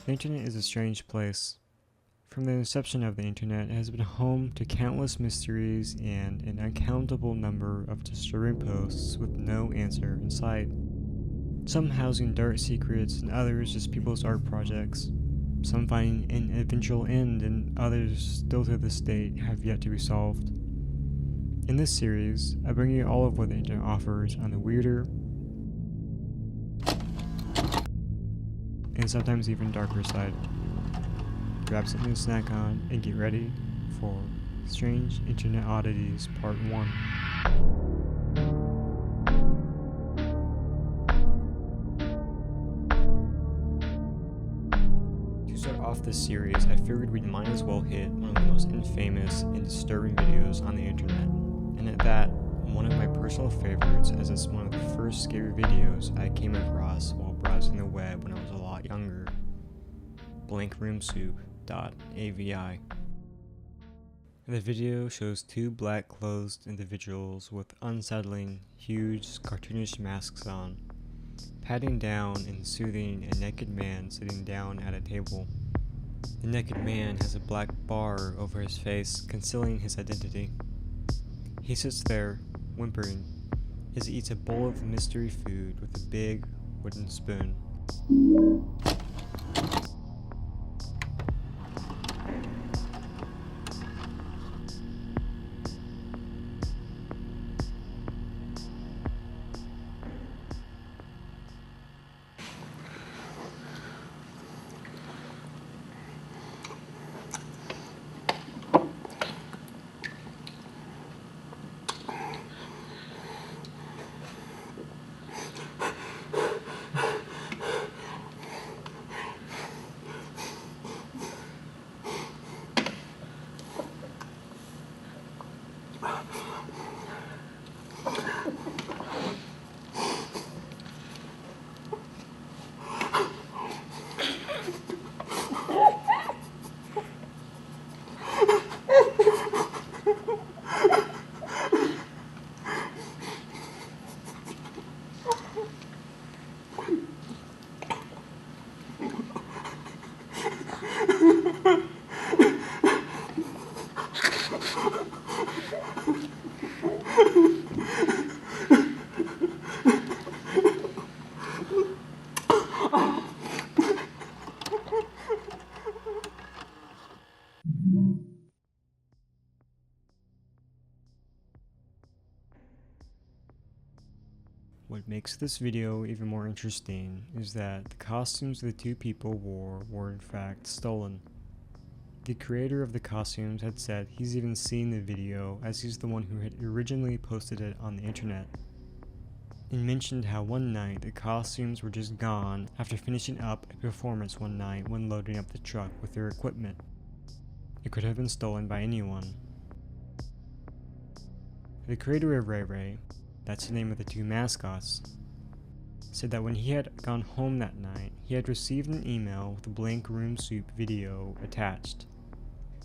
The internet is a strange place. From the inception of the internet, it has been home to countless mysteries and an uncountable number of disturbing posts with no answer in sight. Some housing dark secrets and others just people's art projects. Some finding an eventual end and others still to this date have yet to be solved. In this series, I bring you all of what the internet offers on the weirder and sometimes even darker side. Grab something to snack on and get ready for Strange Internet Oddities Part 1. To start off this series, I figured we might as well hit one of the most infamous and disturbing videos on the internet. And at that, one of my personal favorites, as it's one of the first scary videos I came across while browsing the web when I was a lot younger. blankroomsoup.avi. The video shows two black clothed individuals with unsettling, huge, cartoonish masks on, patting down and soothing a naked man sitting down at a table. The naked man has a black bar over his face, concealing his identity. He sits there, whimpering, as he eats a bowl of mystery food with a big wooden spoon. What makes this video even more interesting is that the costumes the two people wore were in fact stolen. The creator of the costumes had said he's even seen the video, as he's the one who had originally posted it on the internet, and mentioned how one night the costumes were just gone after finishing up a performance one night when loading up the truck with their equipment. It could have been stolen by anyone. The creator of Ray Ray, that's the name of the two mascots, said that when he had gone home that night, he had received an email with a blank room soup video attached.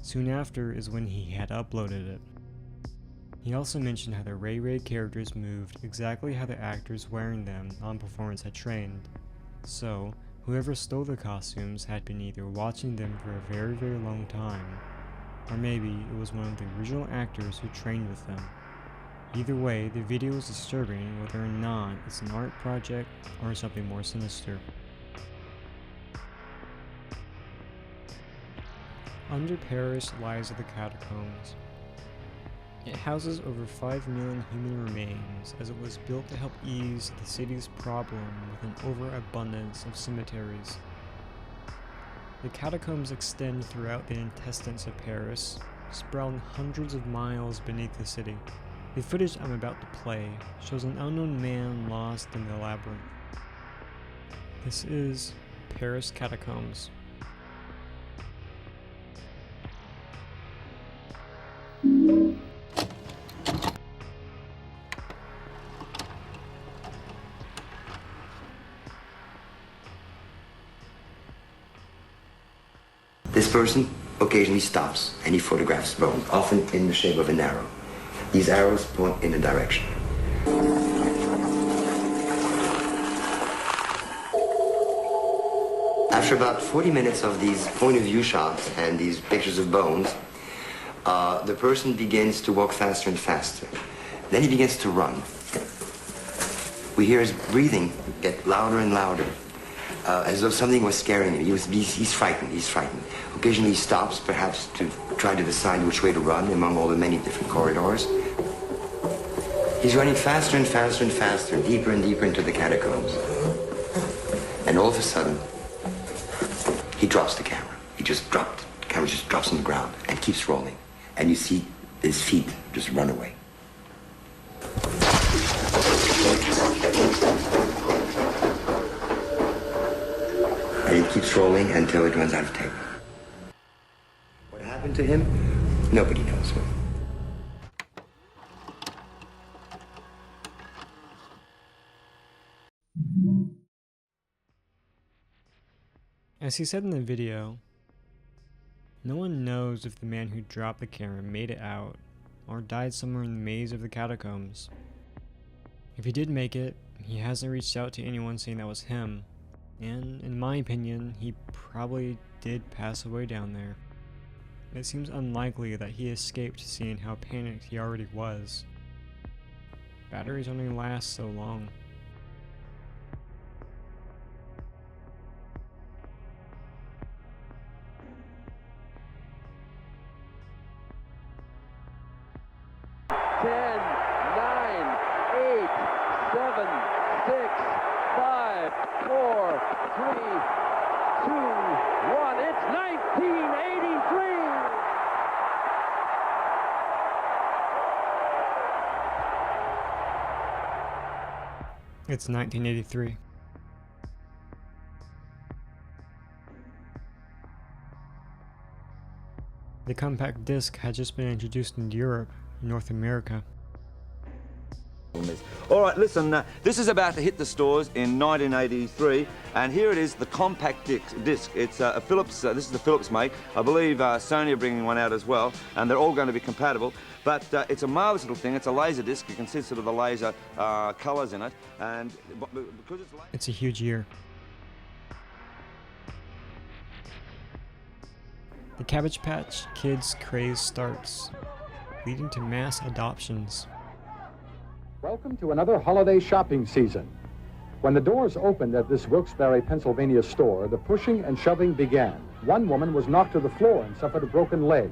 Soon after is when he had uploaded it. He also mentioned how the Ray Ray characters moved exactly how the actors wearing them on performance had trained. So, whoever stole the costumes had been either watching them for a very, very long time, or maybe it was one of the original actors who trained with them. Either way, the video is disturbing whether or not it's an art project or something more sinister. Under Paris lies the catacombs. It houses over 5 million human remains, as it was built to help ease the city's problem with an overabundance of cemeteries. The catacombs extend throughout the intestines of Paris, sprawling hundreds of miles beneath the city. The footage I'm about to play shows an unknown man lost in the labyrinth. This is Paris Catacombs. This person occasionally stops and he photographs bones, often in the shape of an arrow. These arrows point in a direction. After about 40 minutes of these point of view shots and these pictures of bones, the person begins to walk faster and faster. Then he begins to run. We hear his breathing get louder and louder, as though something was scaring him. He's frightened, he's frightened. Occasionally he stops, perhaps to try to decide which way to run among all the many different corridors. He's running faster and faster and faster, deeper and deeper into the catacombs. And all of a sudden, he drops the camera. He just dropped. The camera just drops on the ground and keeps rolling. And you see his feet just run away. And it keeps rolling until it runs out of tape. What happened to him? Nobody knows. As he said in the video, no one knows if the man who dropped the camera made it out or died somewhere in the maze of the catacombs. If he did make it, he hasn't reached out to anyone saying that was him, and in my opinion, he probably did pass away down there. It seems unlikely that he escaped seeing how panicked he already was. Batteries only last so long. It's 1983. The compact disc had just been introduced in Europe and North America. All right, listen, this is about to hit the stores in 1983, and here it is, the compact disc. It's a Philips, this is the Philips make. I believe Sony are bringing one out as well, and they're all going to be compatible. But it's a marvelous little thing. It's a laser disc. You can see sort of the laser colors in it, and because it's a huge year. The Cabbage Patch Kids craze starts, leading to mass adoptions. Welcome to another holiday shopping season. When the doors opened at this Wilkes-Barre, Pennsylvania store, the pushing and shoving began. One woman was knocked to the floor and suffered a broken leg.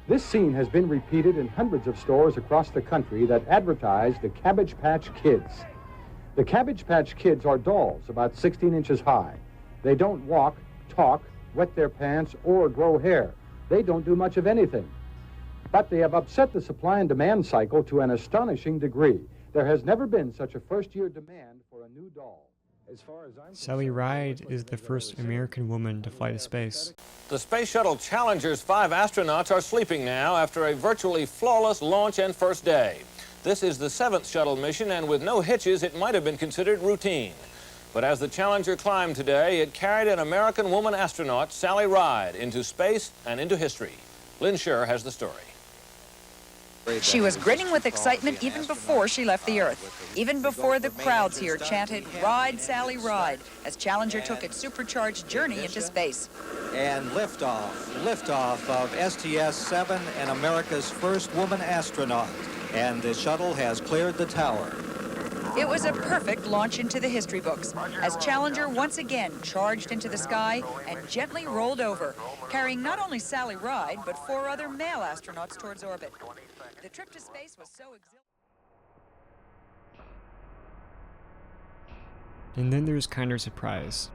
This scene has been repeated in hundreds of stores across the country that advertise the Cabbage Patch Kids. The Cabbage Patch Kids are dolls about 16 inches high. They don't walk, talk, wet their pants, or grow hair. They don't do much of anything. But they have upset the supply and demand cycle to an astonishing degree. There has never been such a first-year demand for a new doll. As far as I'm Sally Ride is the first American woman to fly to space. The Space Shuttle Challenger's 5 astronauts are sleeping now after a virtually flawless launch and first day. This is the 7th shuttle mission, and with no hitches, it might have been considered routine. But as the Challenger climbed today, it carried an American woman astronaut, Sally Ride, into space and into history. Lynn Scher has the story. She was grinning with excitement even before she left the Earth. Even before the crowds here chanted, "Ride, Sally, ride," as Challenger took its supercharged journey into space. And liftoff of STS-7 and America's first woman astronaut. And the shuttle has cleared the tower. It was a perfect launch into the history books, as Challenger once again charged into the sky and gently rolled over, carrying not only Sally Ride, but 4 other male astronauts towards orbit. The trip to space was so exhilarating. And then there's Kinder Surprise.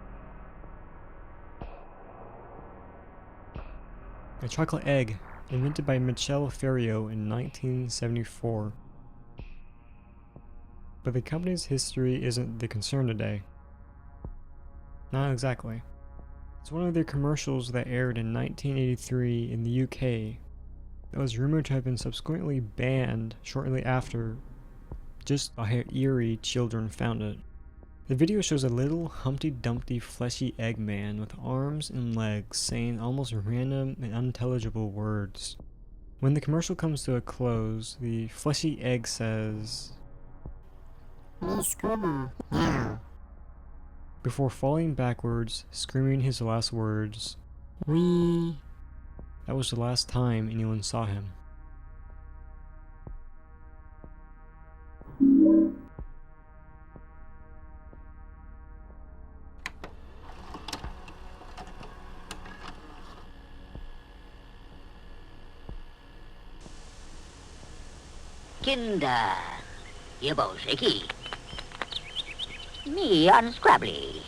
A chocolate egg, invented by Michel Ferriot in 1974. But the company's history isn't the concern today. Not exactly. It's one of their commercials that aired in 1983 in the UK that was rumored to have been subsequently banned shortly after, just how eerie children found it. The video shows a little Humpty Dumpty fleshy egg man with arms and legs saying almost random and unintelligible words. When the commercial comes to a close, the fleshy egg says, Me Scooby, now. Before falling backwards, screaming his last words. Wee. That was the last time anyone saw him. Kinder, you bolsheviki. Me unscrabbly.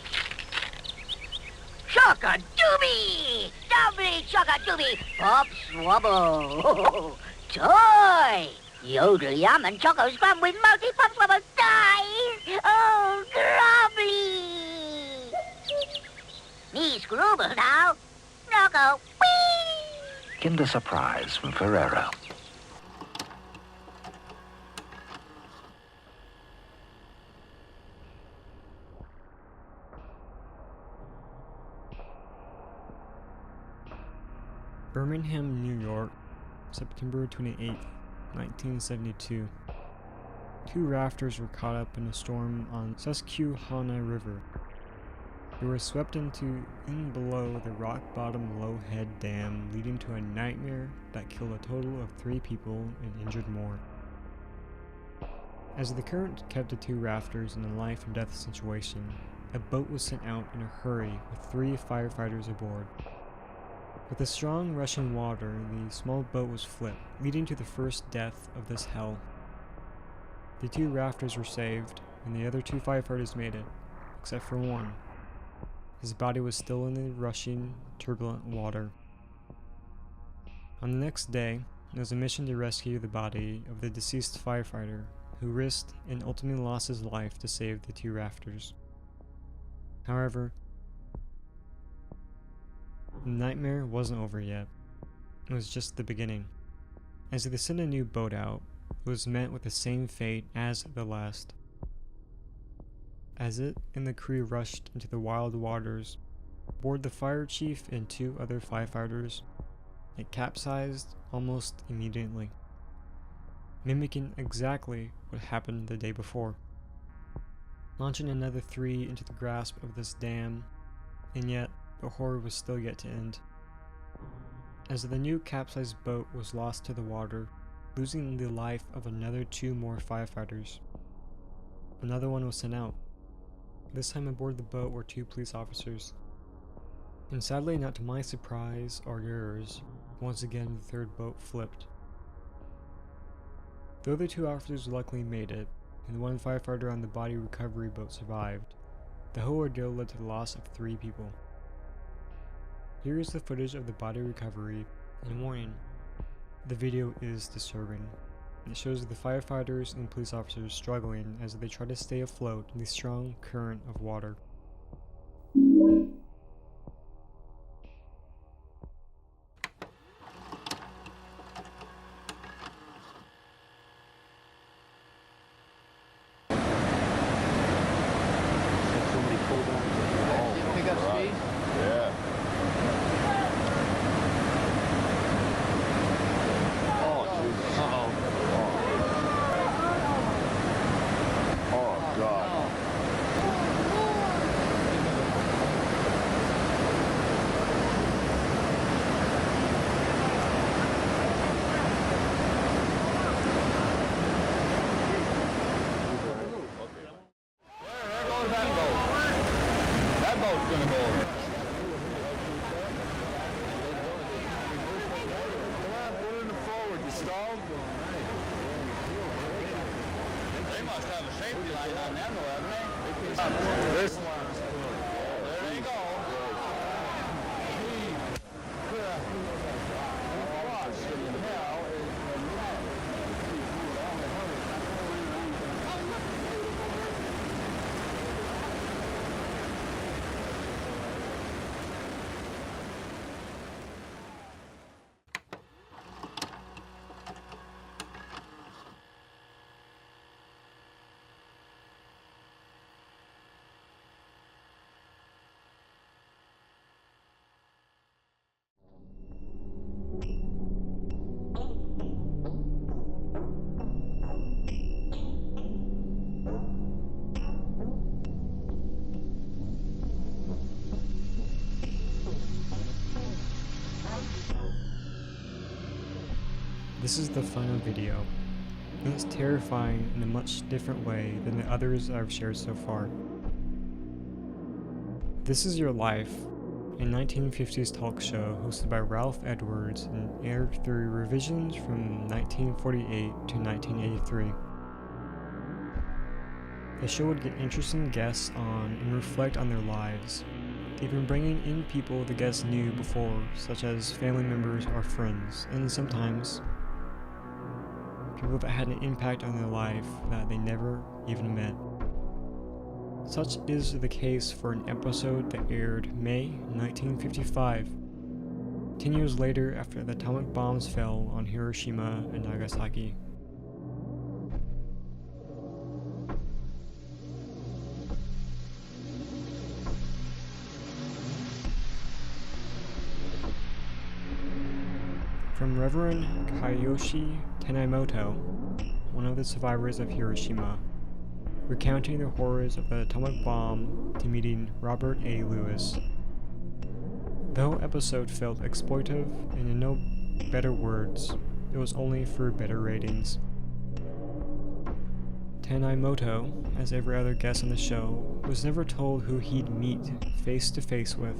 Shock-a-doobie! Doubly shock-a-doobie! Pop swabble! Toy! Yodel yum and choco scrum with multi-pop swabble dies! Oh, grubbly! Me scrubble now. Knocko, whee! Kinder Surprise from Ferrero. Birmingham, New York, September 28, 1972. Two rafters were caught up in a storm on Susquehanna River. They were swept in below the rock-bottom Low-Head Dam, leading to a nightmare that killed a total of 3 people and injured more. As the current kept the two rafters in a life-and-death situation, a boat was sent out in a hurry with 3 firefighters aboard. With the strong rushing water, the small boat was flipped, leading to the first death of this hell. The 2 rafters were saved, and the other 2 firefighters made it, except for one. His body was still in the rushing, turbulent water. On the next day, there was a mission to rescue the body of the deceased firefighter, who risked and ultimately lost his life to save the 2 rafters. However, the nightmare wasn't over yet. It was just the beginning. As they sent a new boat out, it was met with the same fate as the last. As it and the crew rushed into the wild waters, aboard the fire chief and 2 other firefighters, it capsized almost immediately, mimicking exactly what happened the day before, launching another 3 into the grasp of this dam, and yet the horror was still yet to end. As the new capsized boat was lost to the water, losing the life of another 2 more firefighters, another one was sent out. This time aboard the boat were 2 police officers. And sadly, not to my surprise or yours, once again the 3rd boat flipped. The other 2 officers luckily made it, and the 1 firefighter on the body recovery boat survived. The whole ordeal led to the loss of 3 people. Here is the footage of the body recovery, and warning, the video is disturbing. It shows the firefighters and police officers struggling as they try to stay afloat in the strong current of water. This is the final video, and it's terrifying in a much different way than the others I've shared so far. This Is Your Life, a 1950s talk show hosted by Ralph Edwards and aired through revisions from 1948 to 1983. The show would get interesting guests on and reflect on their lives, even bringing in people the guests knew before, such as family members or friends, and sometimes people that had an impact on their life that they never even met. Such is the case for an episode that aired May 1955, 10 years later after the atomic bombs fell on Hiroshima and Nagasaki. From Reverend Kiyoshi Tanimoto, one of the survivors of Hiroshima, recounting the horrors of the atomic bomb, to meeting Robert A. Lewis. The whole episode felt exploitive, and in no better words, it was only for better ratings. Tanimoto, as every other guest on the show, was never told who he'd meet face to face with.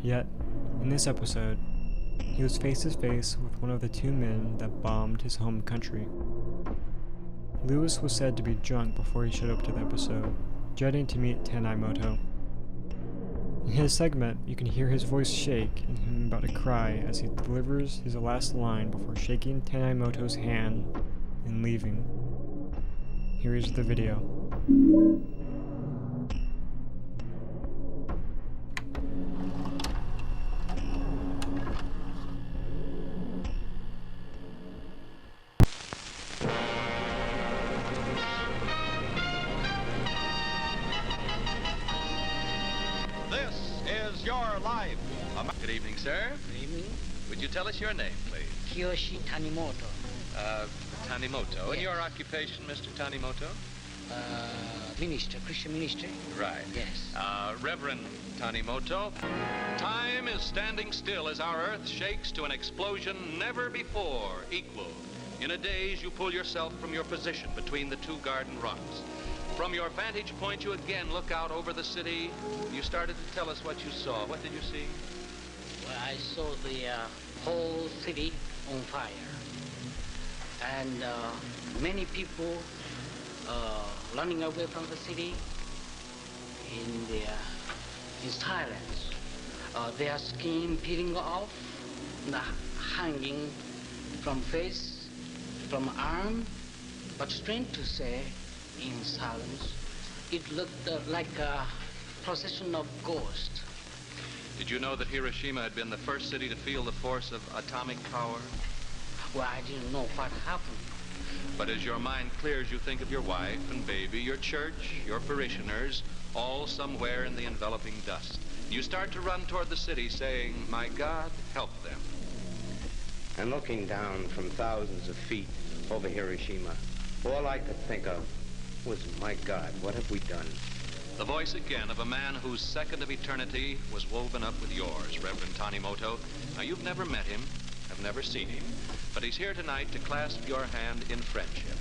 Yet, in this episode, he was face to face with one of the two men that bombed his home country. Lewis was said to be drunk before he showed up to the episode, dreading to meet Tanimoto. In his segment, you can hear his voice shake and him about to cry as he delivers his last line before shaking Tanimoto's hand and leaving. Here is the video. Good evening, sir. Good evening. Would you tell us your name, please? Kiyoshi Tanimoto. Tanimoto. Yes. And your occupation, Mr. Tanimoto? Minister, Christian minister. Right. Yes. Reverend Tanimoto. Time is standing still as our earth shakes to an explosion never before equaled. In a daze, you pull yourself from your position between the two garden rocks. From your vantage point, you again look out over the city. You started to tell us what you saw. What did you see? Well, I saw the whole city on fire. And many people running away from the city in silence. Their skin peeling off, hanging from face, from arm. But strange to say, in silence, it looked like a procession of ghosts. Did you know that Hiroshima had been the first city to feel the force of atomic power? Well, I didn't know what happened. But as your mind clears, you think of your wife and baby, your church, your parishioners, all somewhere in the enveloping dust. You start to run toward the city saying, "My God, help them." And looking down from thousands of feet over Hiroshima, all I could think of was, my God, what have we done? The voice again of a man whose second of eternity was woven up with yours, Reverend Tanimoto. Now, you've never met him, have never seen him, but he's here tonight to clasp your hand in friendship.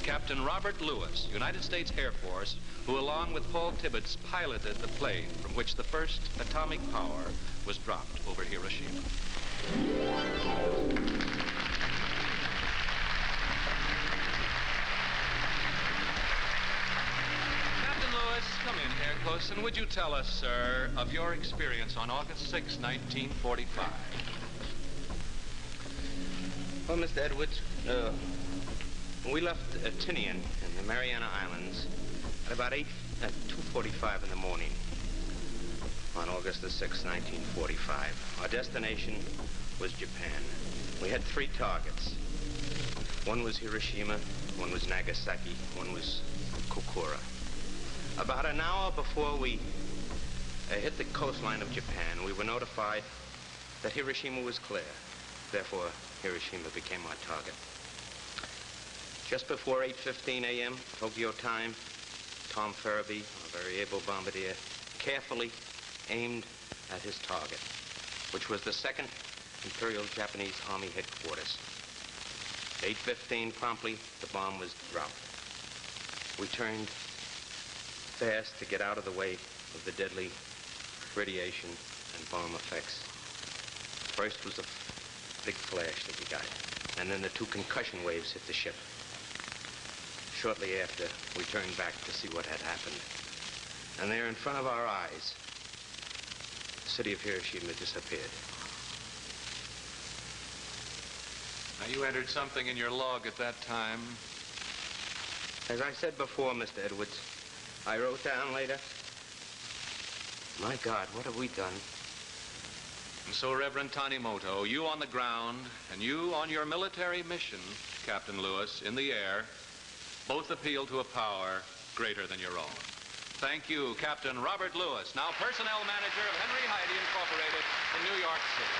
Captain Robert Lewis, United States Air Force, who along with Paul Tibbets piloted the plane from which the first atomic power was dropped over Hiroshima. Come in here, close, and would you tell us, sir, of your experience on August 6, 1945? Well, Mr. Edwards, we left Tinian in the Mariana Islands at about 2:45 in the morning on August the 6th, 1945. Our destination was Japan. We had 3 targets. One was Hiroshima, one was Nagasaki, one was Kokura. About an hour before we hit the coastline of Japan, we were notified that Hiroshima was clear. Therefore, Hiroshima became our target. Just before 8:15 a.m. Tokyo time, Tom Farabee, a very able bombardier, carefully aimed at his target, which was the 2nd Imperial Japanese Army headquarters. 8:15 promptly, the bomb was dropped. We turned fast to get out of the way of the deadly radiation and bomb effects. First was a big flash that we got, and then the 2 concussion waves hit the ship. Shortly after, we turned back to see what had happened. And there in front of our eyes, the city of Hiroshima disappeared. Now, you entered something in your log at that time. As I said before, Mr. Edwards, I wrote down later, my God, what have we done? And so, Reverend Tanimoto, you on the ground and you on your military mission, Captain Lewis, in the air, both appeal to a power greater than your own. Thank you, Captain Robert Lewis, now personnel manager of Henry Heide Incorporated in New York City.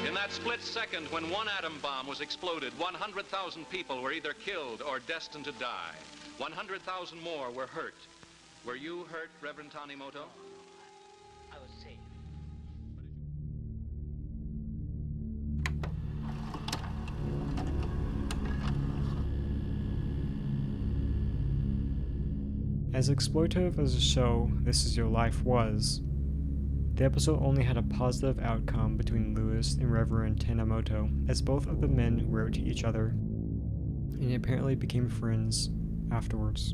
In that split second when one atom bomb was exploded, 100,000 people were either killed or destined to die. 100,000 more were hurt. Were you hurt, Reverend Tanimoto? I was safe. As exploitative as the show This Is Your Life was, the episode only had a positive outcome between Lewis and Reverend Tanimoto, as both of the men wrote to each other, and apparently became friends afterwards.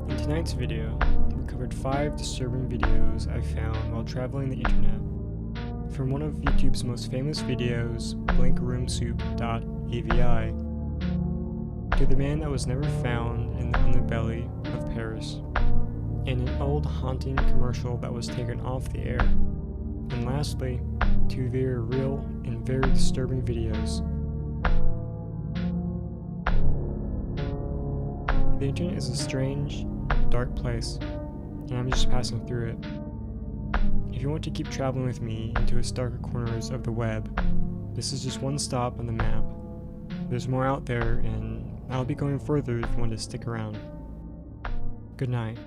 In tonight's video, we covered 5 disturbing videos I found while traveling the internet. From one of YouTube's most famous videos, blinkroomsoup.avi, to the man that was never found in the underbelly of Paris, and an old haunting commercial that was taken off the air, and lastly, 2 very real and very disturbing videos. The internet is a strange, dark place, and I'm just passing through it. If you want to keep traveling with me into its darker corners of the web, this is just one stop on the map. There's more out there, and I'll be going further if you want to stick around. Good night.